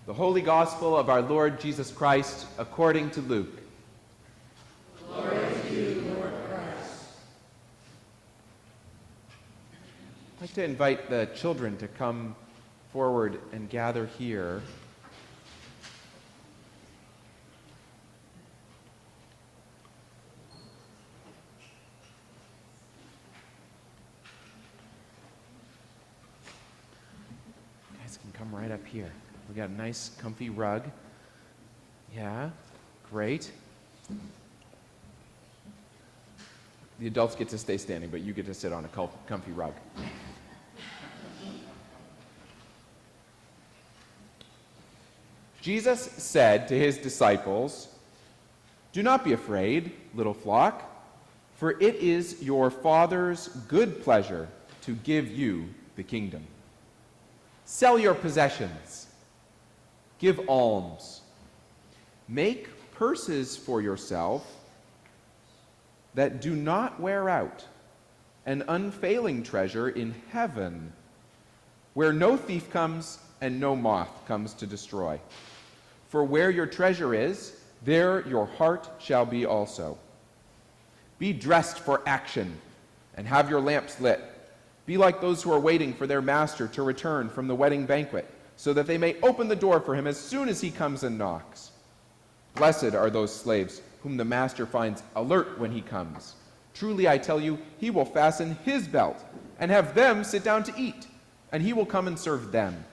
The Holy Gospel of our Lord Jesus Christ according to Luke. Glory to you, Lord Christ. I'd like to invite the children to come forward and gather here. You guys can come right up here. We got a nice comfy rug. Yeah, great. The adults get to stay standing, but you get to sit on a comfy rug. Jesus said to his disciples, "Do not be afraid, little flock, for it is your Father's good pleasure to give you the kingdom. Sell your possessions. Give alms. Make purses for yourself that do not wear out, an unfailing treasure in heaven, where no thief comes and no moth comes to destroy. For where your treasure is, there your heart shall be also. Be dressed for action and have your lamps lit. Be like those who are waiting for their master to return from the wedding banquet, so that they may open the door for him as soon as he comes and knocks. Blessed are those slaves whom the master finds alert when he comes. Truly I tell you, he will fasten his belt and have them sit down to eat, and he will come and serve them.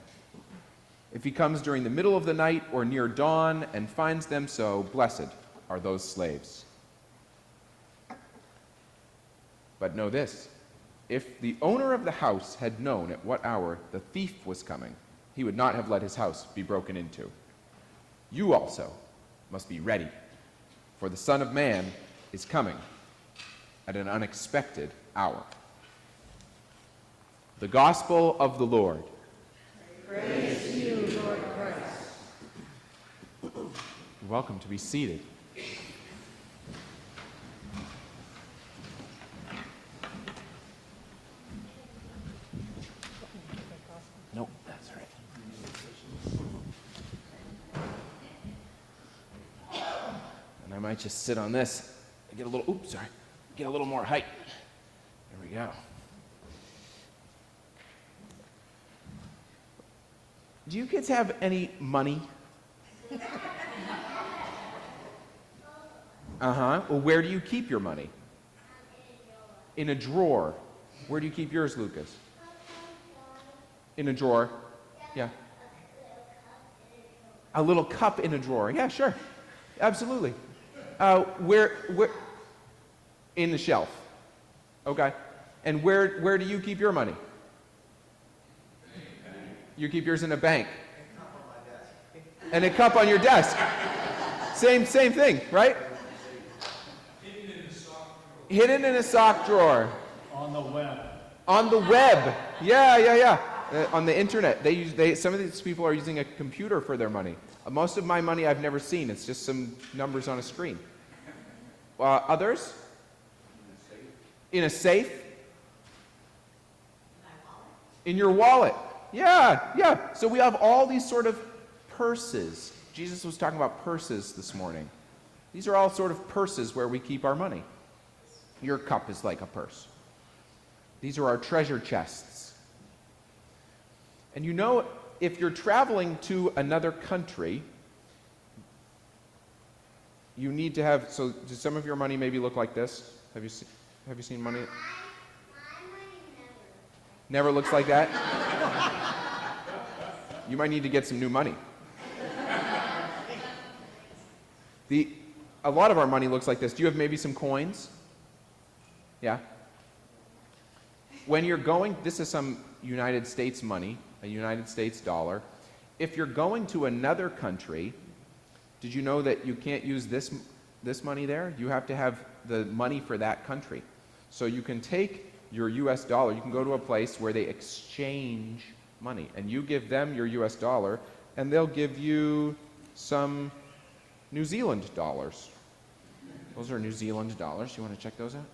If he comes during the middle of the night or near dawn and finds them so, blessed are those slaves. But know this, if the owner of the house had known at what hour the thief was coming, he would not have let his house be broken into. You also must be ready, for the Son of Man is coming at an unexpected hour." The Gospel of the Lord. Praise to you, Lord Christ. You're welcome to be seated. Nope, that's right. And I might just sit on this. Get a little, get a little more height. There we go. Do you kids have any money? Well, where do you keep your money? In a drawer. Where do you keep yours, Lucas? In a drawer? Yeah. A little cup in a drawer. Yeah, sure. Absolutely. Where? In the shelf. Okay. And where do you keep your money? You keep yours in a bank. And a cup on your desk. Same thing, right? Hidden in a sock drawer. On the web. On the web. Yeah. On the internet. Some of these people are using a computer for their money. Most of my money I've never seen. It's just some numbers on a screen. Others? In a safe? In your wallet. Yeah. So we have all these sort of purses. Jesus was talking about purses this morning. These are all sort of purses where we keep our money. Your cup is like a purse. These are our treasure chests. And you know, if you're traveling to another country, you need to have, so does some of your money maybe look like this? Have you seen money? My money Never looks like that? You might need to get some new money. A lot of our money looks like this. Do you have maybe some coins? Yeah? When you're going, this is some United States money, a United States dollar. If you're going to another country, did you know that you can't use this money there? You have to have the money for that country. So you can take your US dollar, you can go to a place where they exchange money, and you give them your US dollar, and they'll give you some New Zealand dollars. Those are New Zealand dollars. You want to check those out?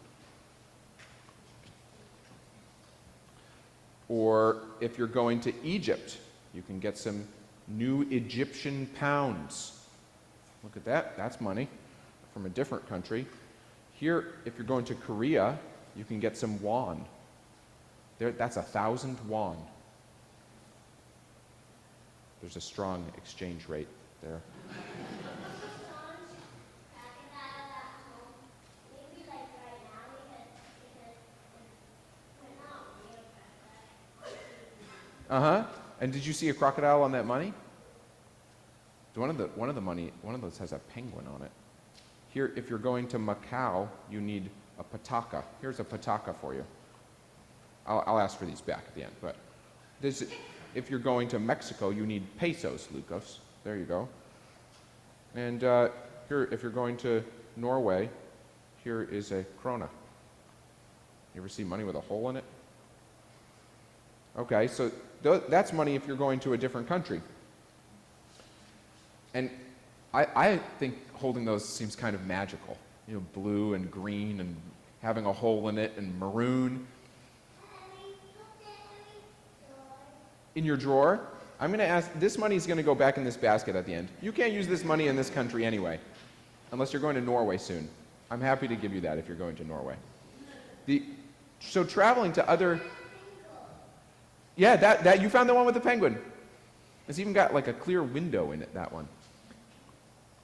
Or if you're going to Egypt, you can get some new Egyptian pounds. Look at that. That's money from a different country. Here, if you're going to Korea, you can get some won. That's 1,000 won. There's a strong exchange rate there. Uh-huh. And did you see a crocodile on that money? One of those has a penguin on it. Here, if you're going to Macau, you need a pataka. Here's a pataka for you. I'll ask for these back at the end. But if you're going to Mexico, you need pesos, Lucas. There you go. And here, if you're going to Norway, here is a krona. You ever see money with a hole in it? Okay, so that's money if you're going to a different country. And I think holding those seems kind of magical. You know, blue and green and having a hole in it and maroon. In your drawer, I'm going to ask, this money is going to go back in this basket at the end. You can't use this money in this country anyway, unless you're going to Norway soon. I'm happy to give you that if you're going to Norway. So traveling to other... Yeah, that you found the one with the penguin. It's even got like a clear window in it, that one.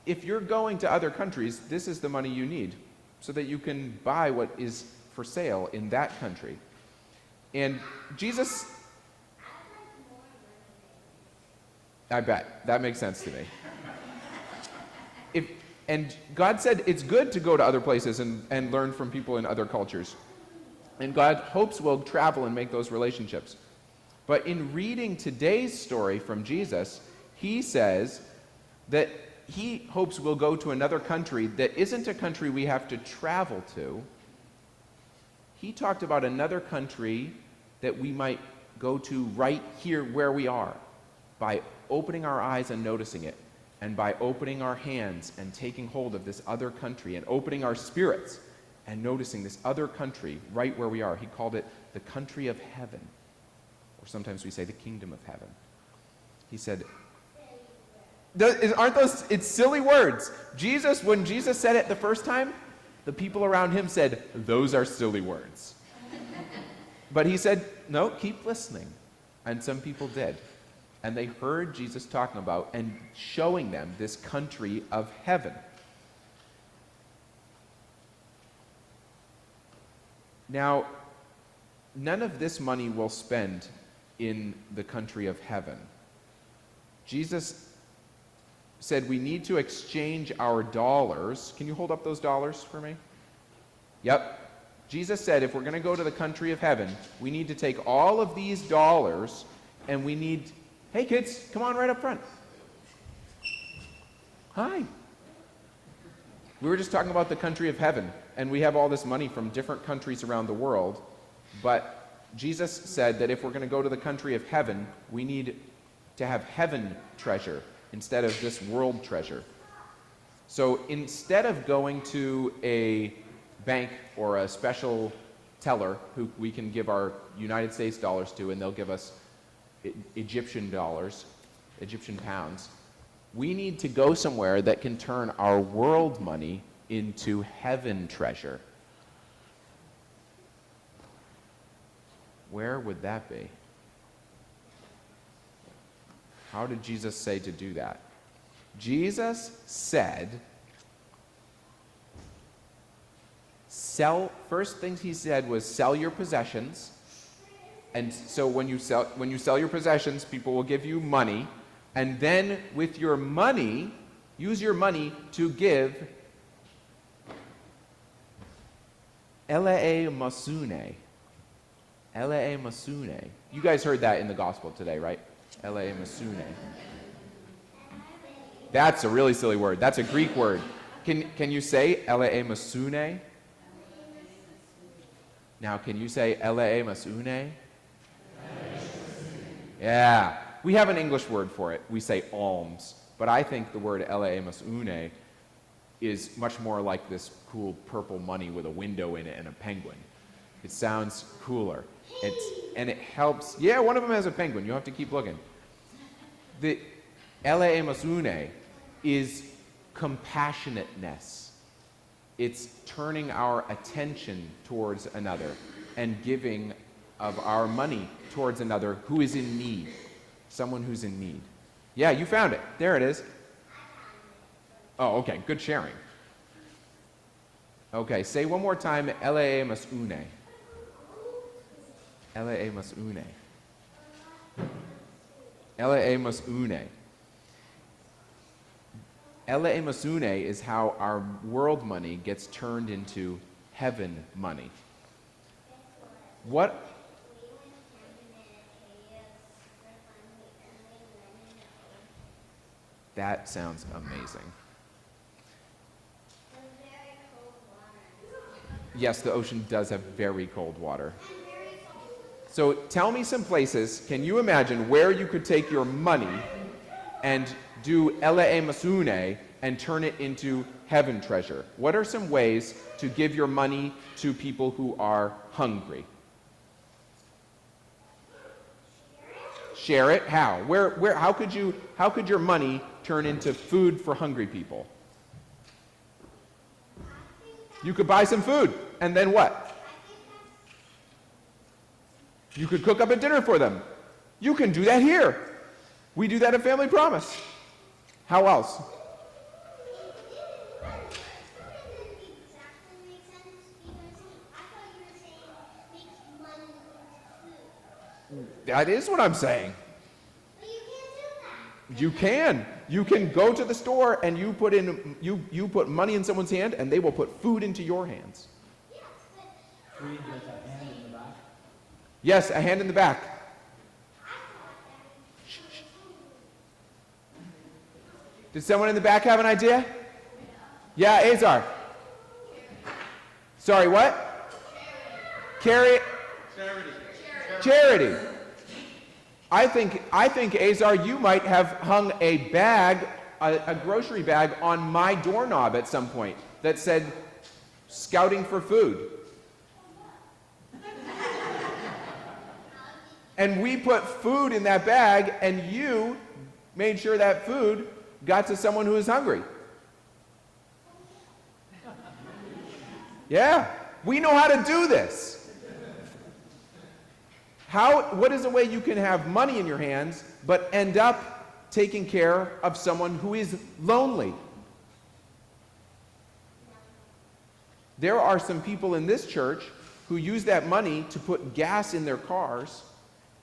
If you're going to other countries, this is the money you need so that you can buy what is for sale in that country. And Jesus... I bet. That makes sense to me. And God said it's good to go to other places and learn from people in other cultures. And God hopes we'll travel and make those relationships. But in reading today's story from Jesus, he says that he hopes we'll go to another country that isn't a country we have to travel to. He talked about another country that we might go to right here where we are by opening our eyes and noticing it, and by opening our hands and taking hold of this other country and opening our spirits and noticing this other country right where we are. He called it the country of heaven. Or sometimes we say the kingdom of heaven. He said, aren't those, it's silly words. When Jesus said it the first time, the people around him said, those are silly words. But he said, no, keep listening. And some people did. And they heard Jesus talking about and showing them this country of heaven. Now, none of this money we'll spend in the country of heaven. Jesus said we need to exchange our dollars. Can you hold up those dollars for me? Yep. Jesus said if we're going to go to the country of heaven, we need to take all of these dollars and we need... Hey kids, come on right up front. Hi. We were just talking about the country of heaven, and we have all this money from different countries around the world, but Jesus said that if we're going to go to the country of heaven, we need to have heaven treasure instead of this world treasure. So instead of going to a bank or a special teller who we can give our United States dollars to and they'll give us Egyptian dollars, Egyptian pounds, we need to go somewhere that can turn our world money into heaven treasure. Where would that be? How did Jesus say to do that? Jesus said, first thing he said was sell your possessions. And so when you sell your possessions, people will give you money. And then with your money, use your money to give Elea Masune. Elea Masune. You guys heard that in the gospel today, right? Elea Masune. That's a really silly word. That's a Greek word. Can you say Elea Masune? Now, can you say Elea Masune? Yeah. We have an English word for it. We say alms. But I think the word Elea Masune is much more like this cool purple money with a window in it and a penguin. It sounds cooler. And it helps. Yeah, one of them has a penguin. You have to keep looking. Eleemosune is compassionateness. It's turning our attention towards another and giving of our money towards another who is in need. Someone who's in need. Yeah, you found it. There it is. Oh, okay. Good sharing. Okay, say one more time, eleemosune. Eleemosune. Eleemosune. Eleemosune is how our world money gets turned into heaven money. What? That sounds amazing. Yes, the ocean does have very cold water. So tell me some places, can you imagine where you could take your money and do eleemosune and turn it into heaven treasure? What are some ways to give your money to people who are hungry? Share it? How? How could your money turn into food for hungry people? You could buy some food, and then what? You could cook up a dinner for them. You can do that here. We do that at Family Promise. How else? That is what I'm saying. You can. You can go to the store and you put money in someone's hand and they will put food into your hands. Yes, a hand in the back. Did someone in the back have an idea? Yeah, Azar. Sorry, what? Charity. I think, Azar, you might have hung a bag, a grocery bag, on my doorknob at some point that said, "Scouting for food." And we put food in that bag, and you made sure that food got to someone who is hungry. Yeah, we know how to do this. What is a way you can have money in your hands, but end up taking care of someone who is lonely? There are some people in this church who use that money to put gas in their cars,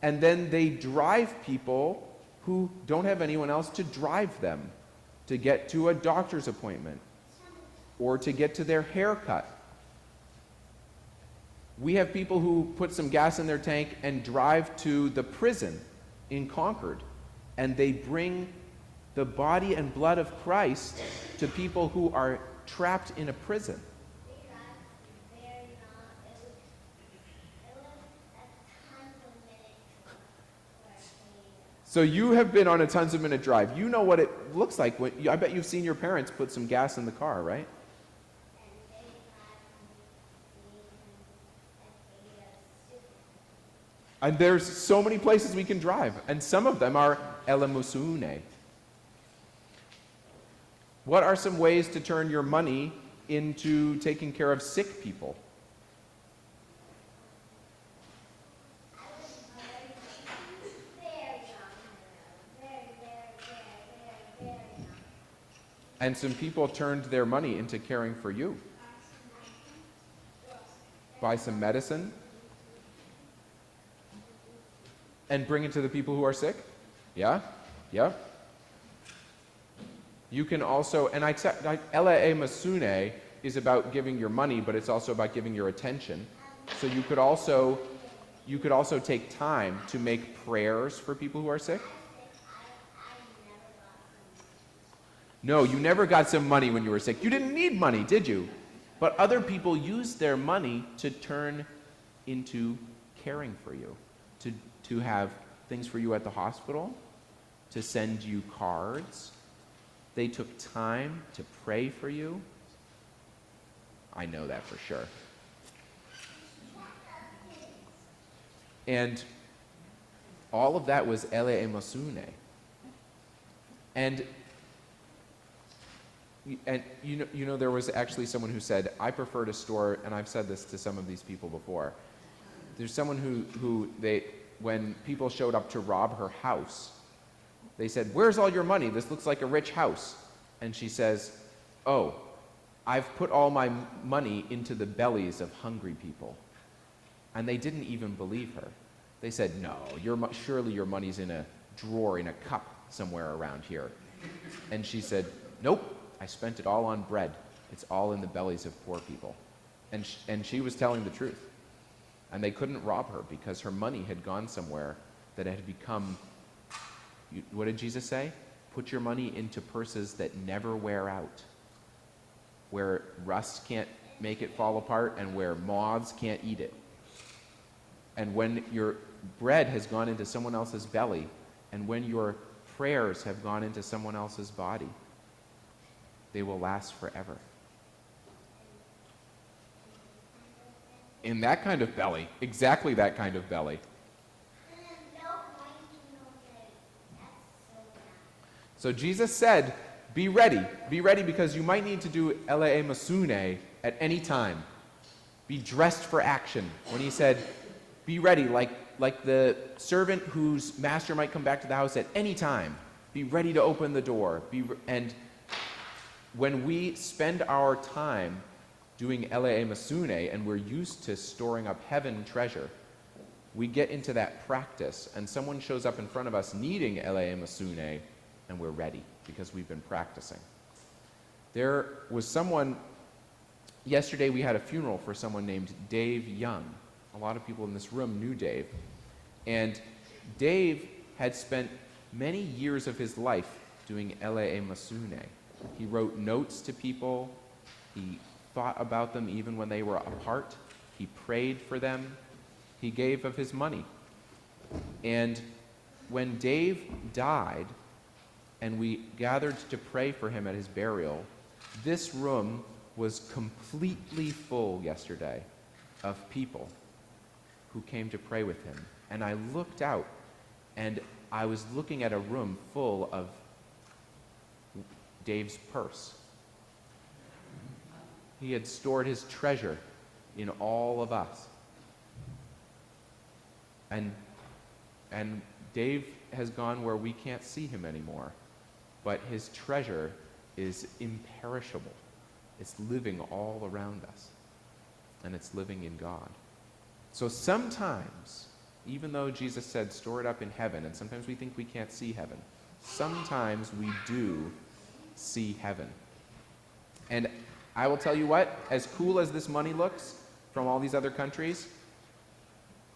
and then they drive people who don't have anyone else to drive them to get to a doctor's appointment or to get to their haircut. We have people who put some gas in their tank and drive to the prison in Concord, and they bring the body and blood of Christ to people who are trapped in a prison. So you have been on a tons of minute drive. You know what it looks like. I bet you've seen your parents put some gas in the car, right? And there's so many places we can drive, and some of them are eleemosune. What are some ways to turn your money into taking care of sick people? And some people turned their money into caring for you. Buy some medicine and bring it to the people who are sick. Yeah? Yeah? You can also, and eleemosune is about giving your money, but it's also about giving your attention. So you could also take time to make prayers for people who are sick. No, you never got some money when you were sick. You didn't need money, did you? But other people used their money to turn into caring for you, to have things for you at the hospital, to send you cards. They took time to pray for you. I know that for sure. And all of that was eleemosune. And there was actually someone who said, I prefer to store, and I've said this to some of these people before, there's someone who when people showed up to rob her house, they said, where's all your money? This looks like a rich house. And she says, oh, I've put all my money into the bellies of hungry people. And they didn't even believe her. They said, no, surely your money's in a drawer, in a cup somewhere around here. And she said, nope, I spent it all on bread. It's all in the bellies of poor people. And she was telling the truth. And they couldn't rob her because her money had gone somewhere that had become, what did Jesus say? Put your money into purses that never wear out, where rust can't make it fall apart and where moths can't eat it. And when your bread has gone into someone else's belly, and when your prayers have gone into someone else's body, they will last forever. In that kind of belly, exactly that kind of belly. So Jesus said, be ready because you might need to do eleemosune at any time. Be dressed for action. When he said, be ready, like the servant whose master might come back to the house at any time. Be ready to open the door. And when we spend our time doing eleemosune and we're used to storing up heaven treasure, we get into that practice and someone shows up in front of us needing eleemosune and we're ready because we've been practicing. There was someone, yesterday we had a funeral for someone named Dave Young. A lot of people in this room knew Dave. And Dave had spent many years of his life doing eleemosune. He wrote notes to people. He thought about them even when they were apart. He prayed for them. He gave of his money. And when Dave died, and we gathered to pray for him at his burial, this room was completely full yesterday of people who came to pray with him. And I looked out, and I was looking at a room full of Dave's purse. He had stored his treasure in all of us. And Dave has gone where we can't see him anymore. But his treasure is imperishable. It's living all around us. And it's living in God. So sometimes, even though Jesus said, store it up in heaven, and sometimes we think we can't see heaven, sometimes we do see heaven. And I will tell you what, as cool as this money looks from all these other countries,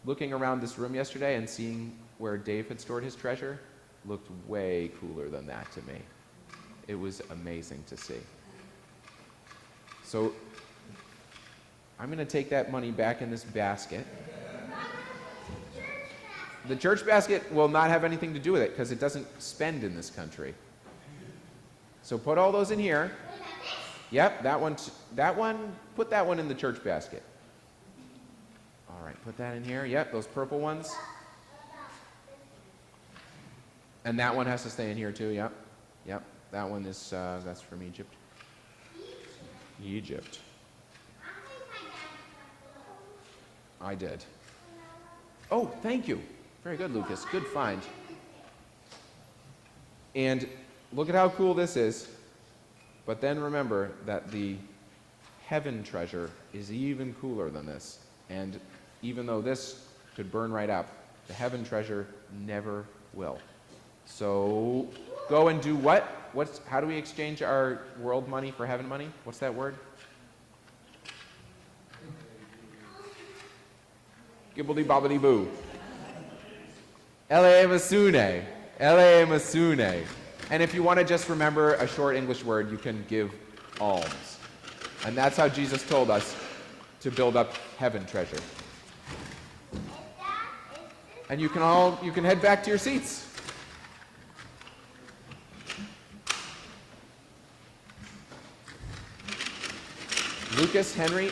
looking around this room yesterday and seeing where Dave had stored his treasure looked way cooler than that to me. It was amazing to see. So I'm going to take that money back in this basket. The church basket will not have anything to do with it because it doesn't spend in this country. So put all those in here. Yep, that one, put that one in the church basket. All right, put that in here. Yep, those purple ones. And that one has to stay in here too, yep. Yep, that one is, that's from Egypt. Egypt. I did. Oh, thank you. Very good, Lucas. Good find. And look at how cool this is. But then remember that the heaven treasure is even cooler than this. And even though this could burn right up, the heaven treasure never will. So go and do what? How do we exchange our world money for heaven money? What's that word? Gibbly bobbly boo. Eleemosune. Eleemosune. And if you want to just remember a short English word, you can give alms. And that's how Jesus told us to build up heaven treasure. And you can head back to your seats. Lucas, Henry,